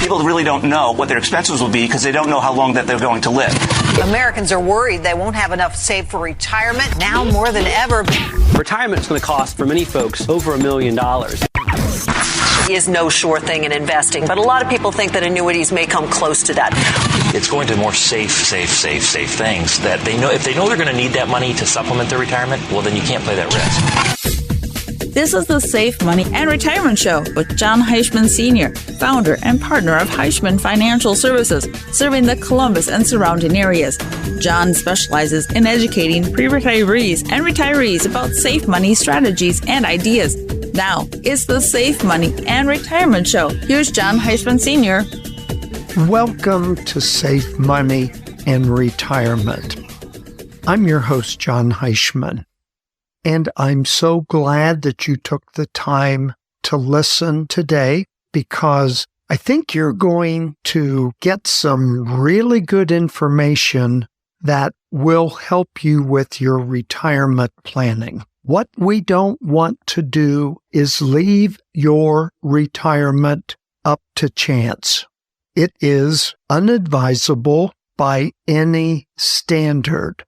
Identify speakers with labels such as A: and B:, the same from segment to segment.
A: People really don't know what their expenses will be because they don't know how long that they're going to live.
B: Americans are worried they won't have enough saved for retirement now more than ever.
C: Retirement is going to cost, for many folks, over $1 million.
B: Is no sure thing in investing, but a lot of people think that annuities may come close to that.
D: It's going to more safe things that they know. If they know they're going to need that money to supplement their retirement, well, then you can't play that risk.
E: This is the Safe Money and Retirement Show with Jon Heischman Sr., founder and partner of Heischman Financial Services, serving the Columbus and surrounding areas. Jon specializes in educating pre-retirees and retirees about safe money strategies and ideas. Now, it's the Safe Money and Retirement Show. Here's Jon Heischman Sr.
F: Welcome to Safe Money and Retirement. I'm your host, Jon Heischman, and I'm so glad that you took the time to listen today because I think you're going to get some really good information that will help you with your retirement planning. What we don't want to do is leave your retirement up to chance. It is unadvisable by any standard.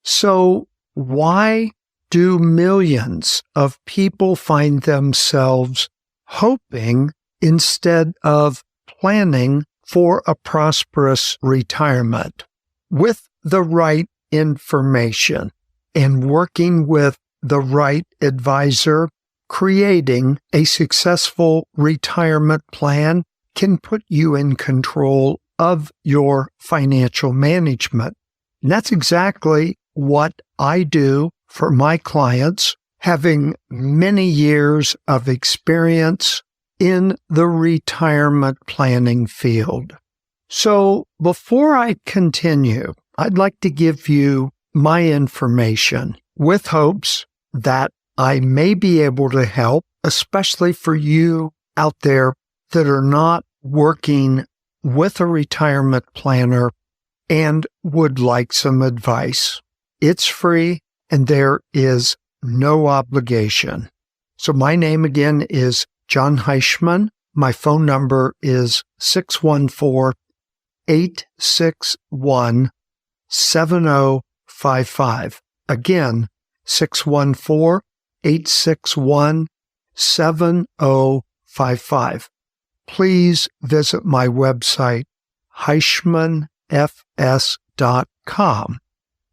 F: So why do millions of people find themselves hoping instead of planning for a prosperous retirement? With the right information and working with the right advisor, creating a successful retirement plan can put you in control of your financial management. And that's exactly what I do for my clients, having many years of experience in the retirement planning field. So before I continue, I'd like to give you my information with hopes that I may be able to help, especially for you out there that are not working with a retirement planner and would like some advice. It's free and there is no obligation. So my name again is Jon Heischman. My phone number is 614-861-7055. Again, 614-861-7055. Please visit my website, HeischmanFS.com.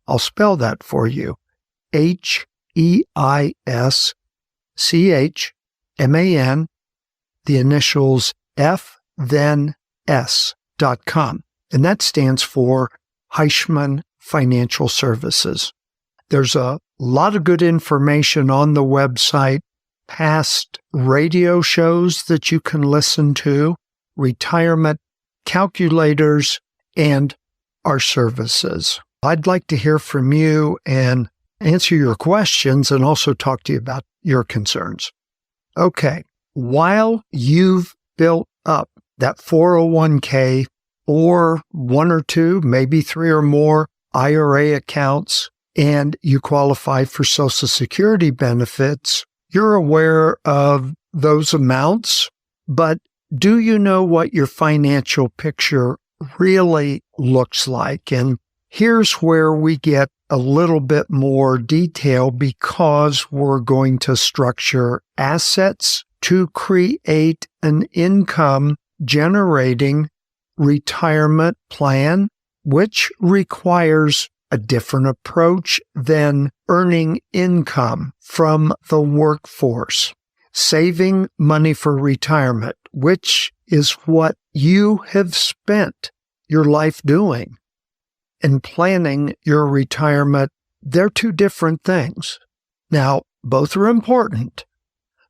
F: I'll spell that for you. HEISCHMAN, the initials F, then S.com. And that stands for Heischman Financial Services. There's a lot of good information on the website, past radio shows that you can listen to, retirement calculators, and our services. I'd like to hear from you and answer your questions and also talk to you about your concerns. Okay, while you've built up that 401k or one or two, maybe three or more IRA accounts, and you qualify for Social Security benefits, you're aware of those amounts, but do you know what your financial picture really looks like? And here's where we get a little bit more detail because we're going to structure assets to create an income generating retirement plan, which requires a different approach than earning income from the workforce. Saving money for retirement, which is what you have spent your life doing, and planning your retirement, they're two different things. Now, both are important,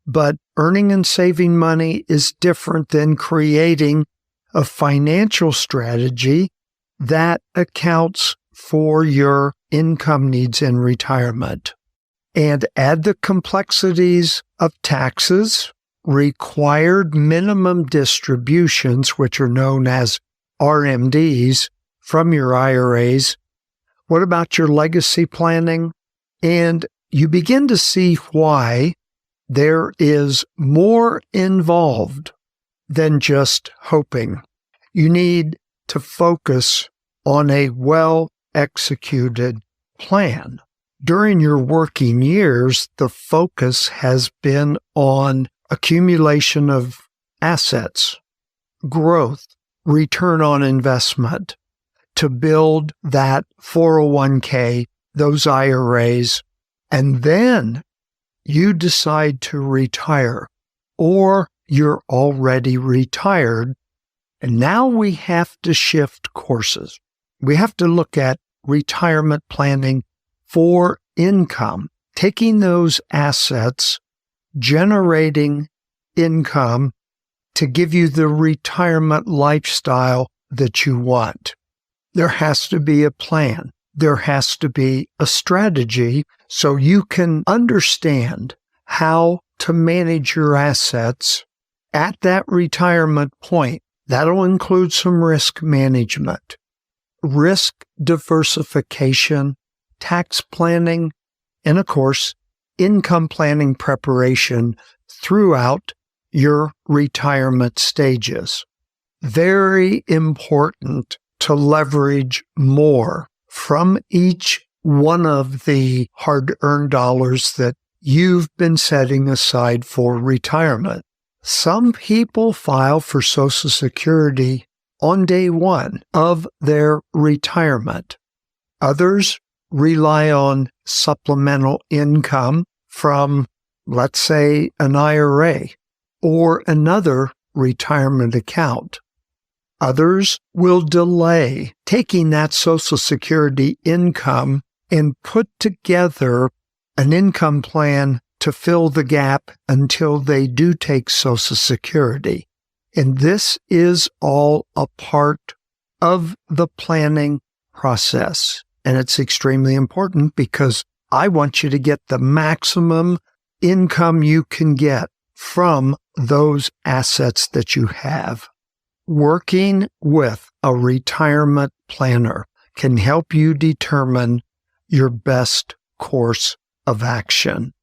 F: but earning and saving money is different than creating a financial strategy that accounts for your income needs in retirement. And add the complexities of taxes, required minimum distributions, which are known as RMDs, from your IRAs. What about your legacy planning? And you begin to see why there is more involved than just hoping You need to focus on a well-executed plan. During your working years, the focus has been on accumulation of assets, growth, return on investment, to build that 401k, those IRAs, and then you decide to retire, or you're already retired, and now we have to shift courses. We have to look at retirement planning for income, taking those assets, generating income to give you the retirement lifestyle that you want. There has to be a plan. There has to be a strategy so you can understand how to manage your assets at that retirement point. That'll include some risk management, risk diversification, tax planning, and of course, income planning preparation throughout your retirement stages. Very important to leverage more from each one of the hard-earned dollars that you've been setting aside for retirement. Some people file for Social Security on day one of their retirement. Others rely on supplemental income from, let's say, an IRA or another retirement account. Others will delay taking that Social Security income and put together an income plan to fill the gap until they do take Social Security. And this is all a part of the planning process. And it's extremely important because I want you to get the maximum income you can get from those assets that you have. Working with a retirement planner can help you determine your best course of action.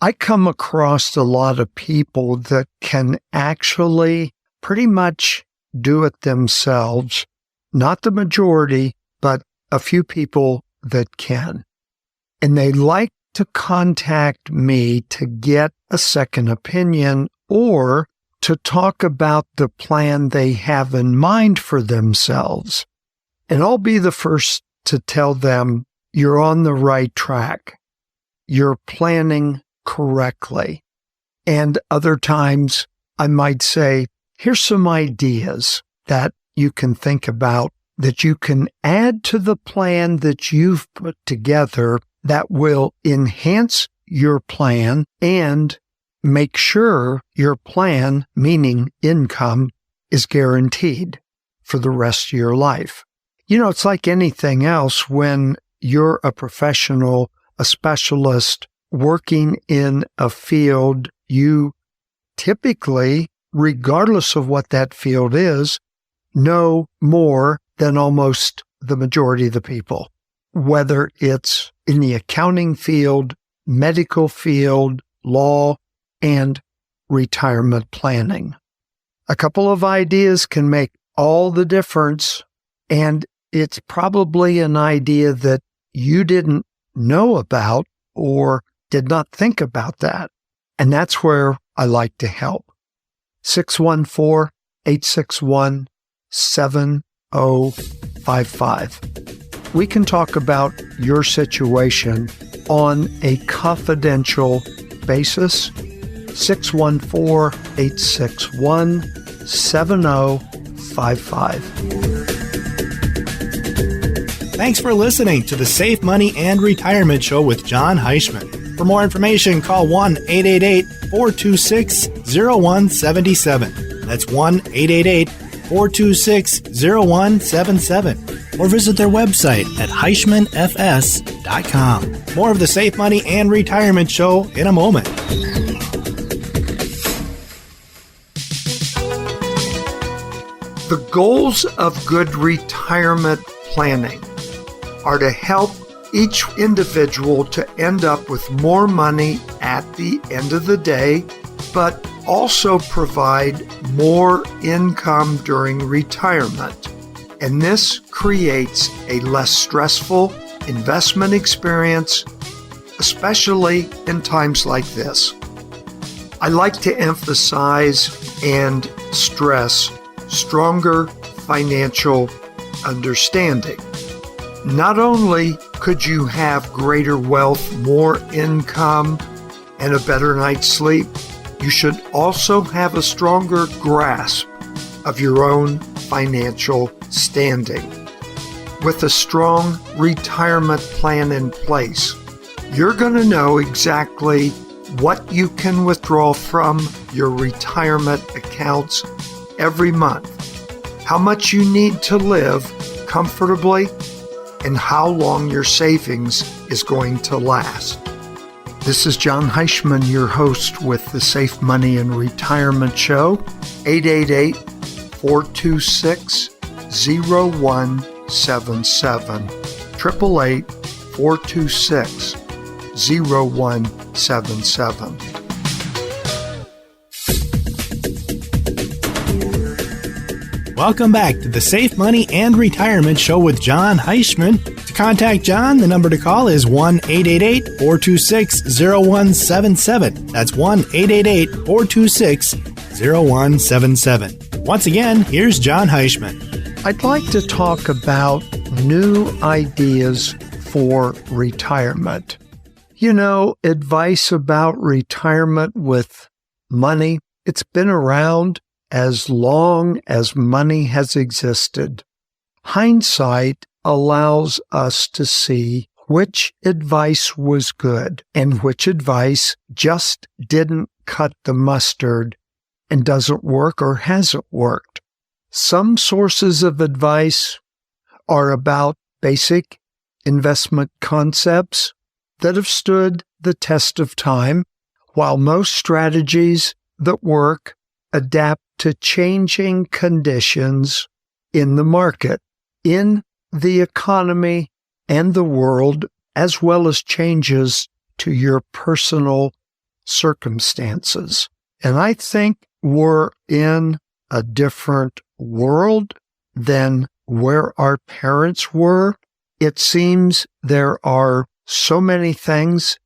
F: I come across a lot of people that can actually pretty much do it themselves. Not the majority, but a few people that can. And they like to contact me to get a second opinion or to talk about the plan they have in mind for themselves. And I'll be the first to tell them you're on the right track. You're planning correctly. And other times I might say, here's some ideas that you can think about that you can add to the plan that you've put together that will enhance your plan and make sure your plan, meaning income, is guaranteed for the rest of your life. You know, it's like anything else when you're a professional, a specialist working in a field, you typically, regardless of what that field is, know more than almost the majority of the people, whether it's in the accounting field, medical field, law, and retirement planning. A couple of ideas can make all the difference, and it's probably an idea that you didn't know about or did not think about that. And that's where I like to help. 614-861-7055. We can talk about your situation on a confidential basis. 614-861-7055.
G: Thanks for listening to the Safe Money and Retirement Show with Jon Heischman. For more information, call 1-888-426-0177. That's 1-888-426-0177. Or visit their website at HeischmanFS.com. More of the Safe Money and Retirement Show in a moment.
F: The goals of good retirement planning are to help each individual to end up with more money at the end of the day, but also provide more income during retirement, and this creates a less stressful investment experience, especially in times like this. I like to emphasize and stress stronger financial understanding. Not only could you have greater wealth, more income, and a better night's sleep, you should also have a stronger grasp of your own financial standing. With a strong retirement plan in place, you're going to know exactly what you can withdraw from your retirement accounts every month, how much you need to live comfortably, and how long your savings is going to last. This is Jon Heischman, your host with the Safe Money and Retirement Show, 888-426-0177, 888-426-0177.
G: Welcome back to the Safe Money and Retirement Show with Jon Heischman. To contact Jon, the number to call is 1-888-426-0177. That's 1-888-426-0177. Once again, here's Jon Heischman.
F: I'd like to talk about new ideas for retirement. You know, advice about retirement with money, it's been around as long as money has existed. Hindsight allows us to see which advice was good and which advice just didn't cut the mustard and doesn't work or hasn't worked. Some sources of advice are about basic investment concepts that have stood the test of time, while most strategies that work adapt to changing conditions in the market, in the economy and the world, as well as changes to your personal circumstances. And I think we're in a different world than where our parents were. It seems there are so many things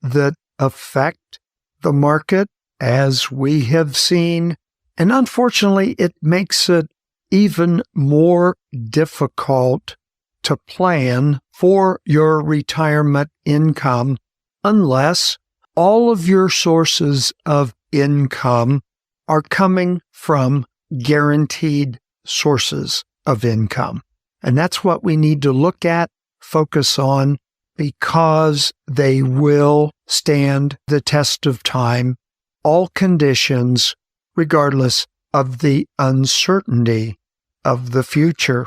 F: that affect the market, as we have seen, and unfortunately, it makes it even more difficult to plan for your retirement income unless all of your sources of income are coming from guaranteed sources of income. And that's what we need to look at, focus on, because they will stand the test of time, all conditions, regardless of the uncertainty of the future.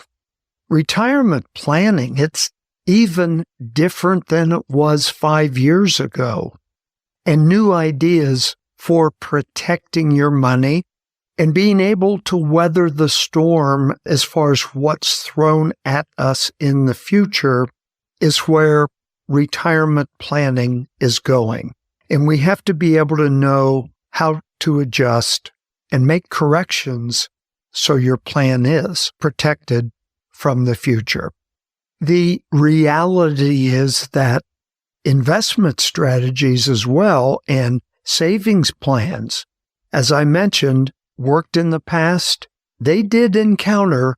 F: Retirement planning, it's even different than it was 5 years ago. And new ideas for protecting your money and being able to weather the storm as far as what's thrown at us in the future is where retirement planning is going. And we have to be able to know how to adjust and make corrections so your plan is protected from the future. The reality is that investment strategies as well and savings plans, as I mentioned, worked in the past. They did encounter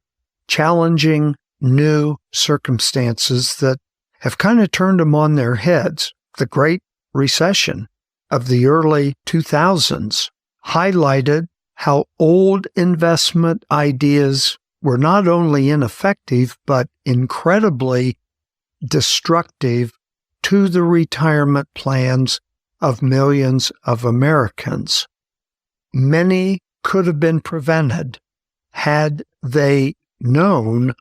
F: challenging new circumstances that have kind of turned them on their heads. The Great Recession of the early 2000s highlighted how old investment ideas were not only ineffective, but incredibly destructive to the retirement plans of millions of Americans. Many could have been prevented had they known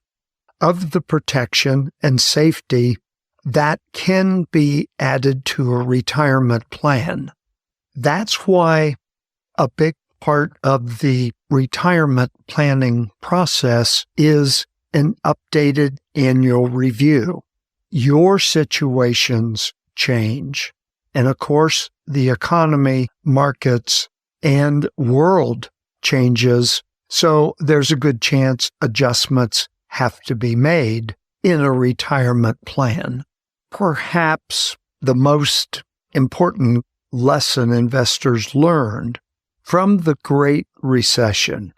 F: of the protection and safety that can be added to a retirement plan. That's why a big part of the retirement planning process is an updated annual review. Your situations change. And of course, the economy, markets, and world changes, so there's a good chance adjustments have to be made in a retirement plan. Perhaps the most important lesson investors learned from the Great Recession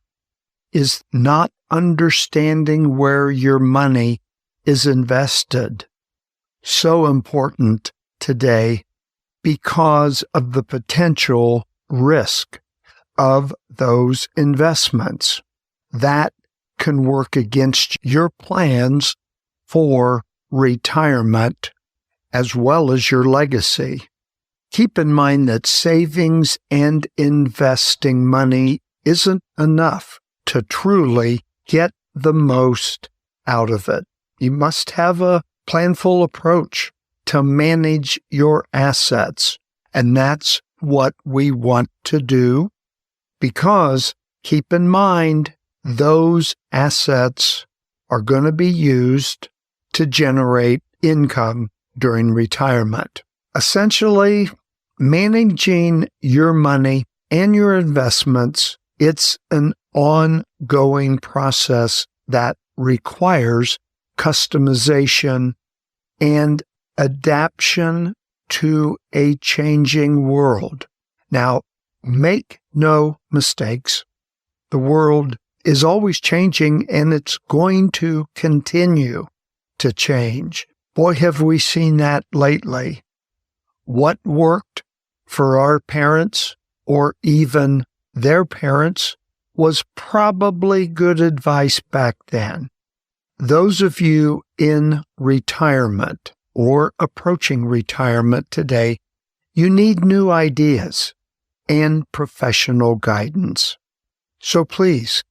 F: is not understanding where your money is invested. So important today because of the potential risk of those investments that can work against your plans for retirement as well as your legacy. Keep in mind that savings and investing money isn't enough to truly get the most out of it. You must have a planful approach to manage your assets, and that's what we want to do, because keep in mind those assets are going to be used to generate income during retirement. Essentially, managing your money and your investments, it's an ongoing process that requires customization and adaptation to a changing world. Now, make no mistakes. The world is always changing, and it's going to continue to change. Boy, have we seen that lately. What worked for our parents or even their parents was probably good advice back then. Those of you in retirement or approaching retirement today, you need new ideas and professional guidance. So please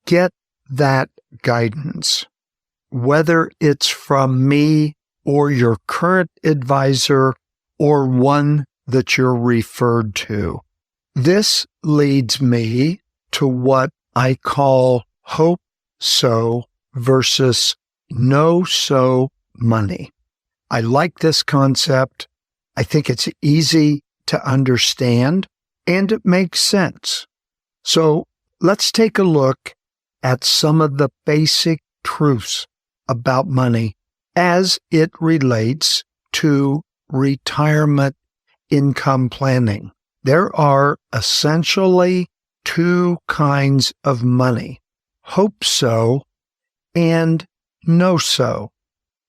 F: get that guidance, whether it's from me or your current advisor or one that you're referred to. This leads me to what I call hope-so versus no-so money. I like this concept. I think it's easy to understand, and it makes sense. So let's take a look at some of the basic truths about money as it relates to retirement income planning. There are essentially two kinds of money, hope-so and no-so.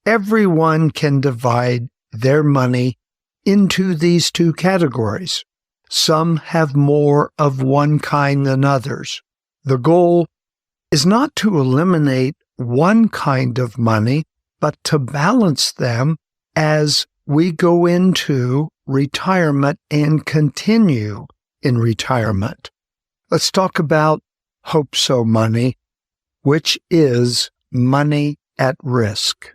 F: Everyone can divide their money into these two categories. Some have more of one kind than others. The goal is not to eliminate one kind of money, but to balance them as we go into retirement and continue in retirement. Let's talk about hope-so money, which is money at risk.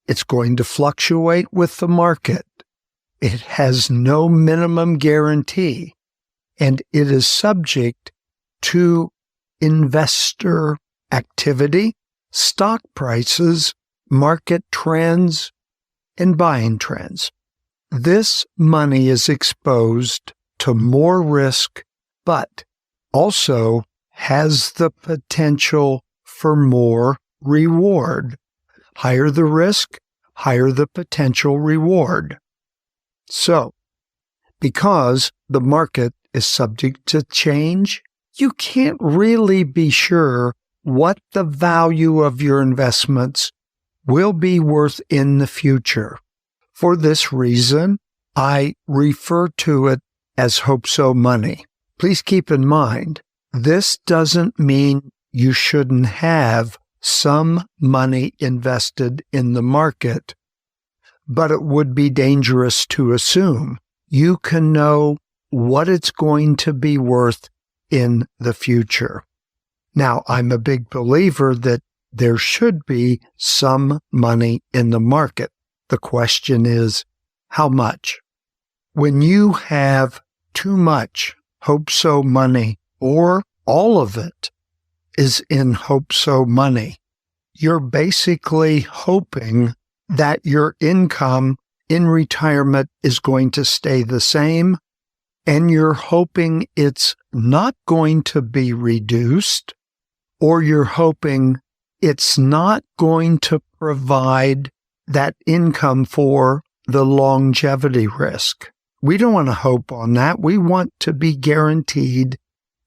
F: It's going to fluctuate with the market. It has no minimum guarantee, and it is subject to investor activity, stock prices, market trends, and buying trends. This money is exposed to more risk, but also has the potential for more reward. Higher the risk, higher the potential reward. So, because the market is subject to change, you can't really be sure what the value of your investments will be worth in the future. For this reason, I refer to it as hope-so money. Please keep in mind, this doesn't mean you shouldn't have some money invested in the market, but it would be dangerous to assume you can know what it's going to be worth in the future. Now, I'm a big believer that there should be some money in the market. The question is, how much? When you have too much hope-so money, or all of it is in hope-so money, you're basically hoping that your income in retirement is going to stay the same and you're hoping it's not going to be reduced, or you're hoping it's not going to provide that income for the longevity risk. We don't want to hope on that. We want to be guaranteed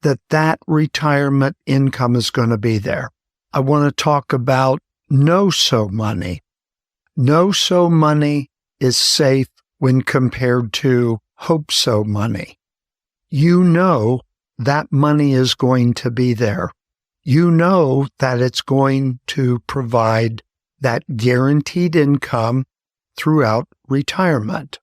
F: that that retirement income is going to be there. I want to talk about no-so money. No-so money is safe when compared to hope-so money. You know that money is going to be there. You know that it's going to provide that guaranteed income throughout retirement.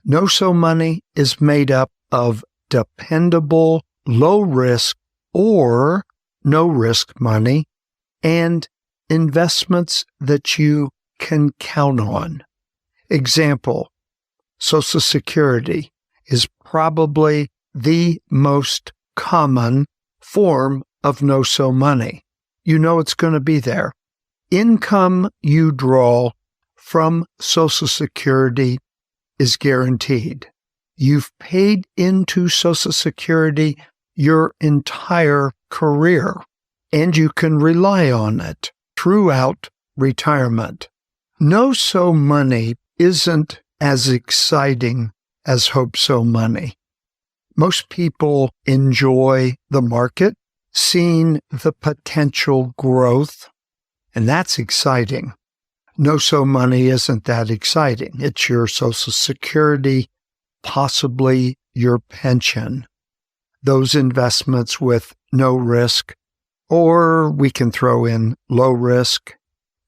F: No-so money is made up of dependable, low-risk or no-risk money and investments that you can count on. Example, Social Security is probably the most common form of no-so money. You know it's going to be there. Income you draw from Social Security is guaranteed. You've paid into Social Security your entire career, and you can rely on it throughout retirement. No-so money isn't as exciting as hope-so money. Most people enjoy the market, seeing the potential growth, and that's exciting. No-so money isn't that exciting. It's your Social Security, possibly your pension, those investments with no risk, or we can throw in low risk,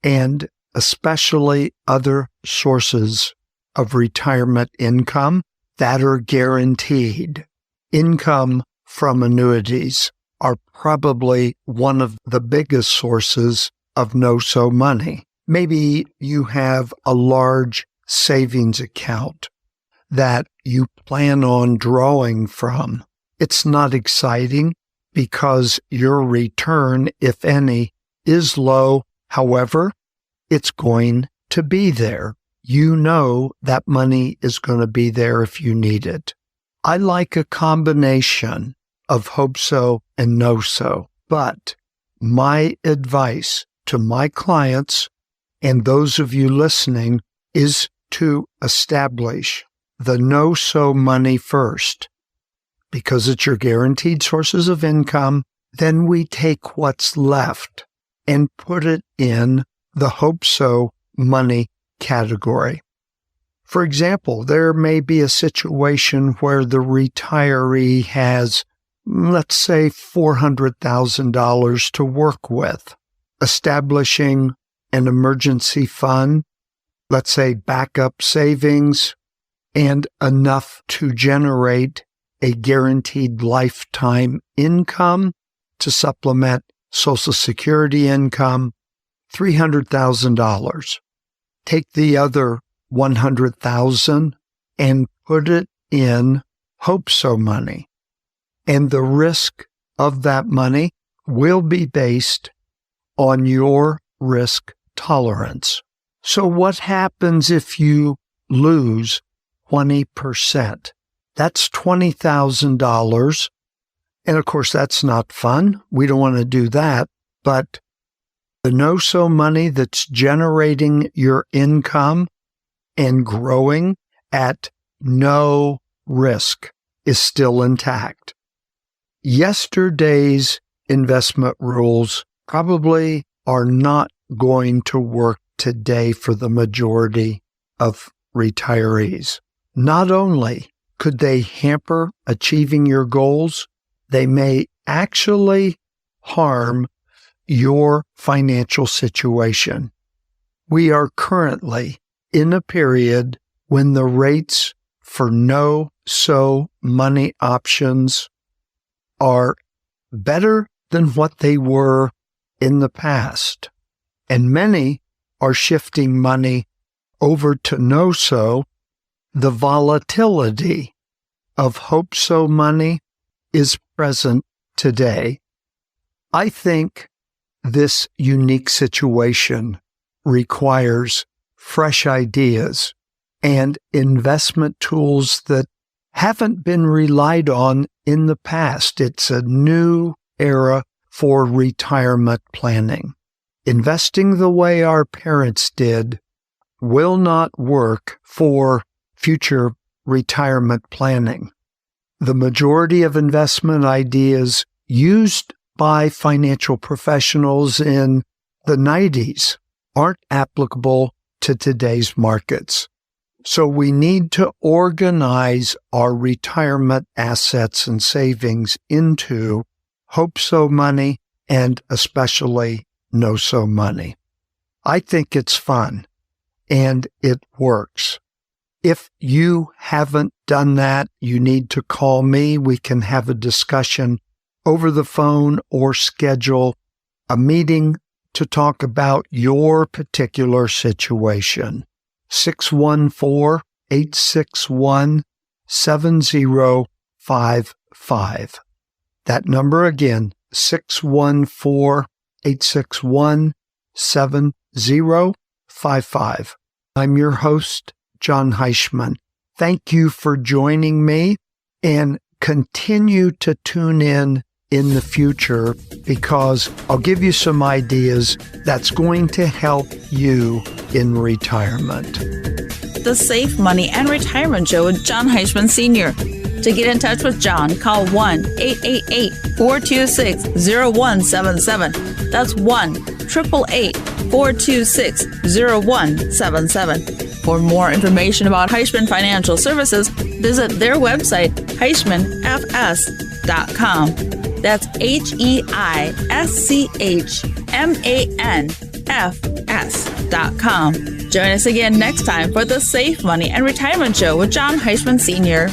F: and especially other sources of retirement income that are guaranteed. Income from annuities are probably one of the biggest sources of no-so money. Maybe you have a large savings account that you plan on drawing from. It's not exciting because your return, if any, is low. However, it's going to be there. You know that money is going to be there if you need it. I like a combination of hope-so and no-so, but my advice to my clients and those of you listening is to establish the no-so money first, because it's your guaranteed sources of income. Then we take what's left and put it in the hope-so money category. For example, there may be a situation where the retiree has, let's say, $400,000 to work with. Establishing an emergency fund, let's say backup savings, and enough to generate a guaranteed lifetime income to supplement Social Security income, $300,000. Take the other $100,000 and put it in hope-so money. And the risk of that money will be based on your risk tolerance. So what happens if you lose 20%? That's $20,000. And of course, that's not fun. We don't want to do that. But the no-so money that's generating your income and growing at no risk is still intact. Yesterday's investment rules probably are not going to work today for the majority of retirees. Not only could they hamper achieving your goals, they may actually harm your financial situation. We are currently in a period when the rates for no-so money options are better than what they were in the past. And many are shifting money over to no-so. The volatility of hope-so money is present today. I think this unique situation requires fresh ideas and investment tools that haven't been relied on in the past. It's a new era for retirement planning. Investing the way our parents did will not work for future retirement planning. The majority of investment ideas used by financial professionals in the 90s aren't applicable to today's markets. So we need to organize our retirement assets and savings into hope-so money and especially know-so money. I think it's fun and it works. If you haven't done that, you need to call me. We can have a discussion over the phone or schedule a meeting to talk about your particular situation. 614-861-7055. That number again, 614-861-7055. I'm your host, Jon Heischman. Thank you for joining me, and continue to tune in the future, because I'll give you some ideas that's going to help you in retirement.
E: The Safe Money and Retirement Show with Jon Heischman Sr. To get in touch with Jon, call 1-888-426-0177. That's 1-888-426-0177. For more information about Heischman Financial Services, visit their website, HeischmanFS.com. That's HeischmanFS.com. Join us again next time for the Safe Money and Retirement Show with Jon Heischman Sr.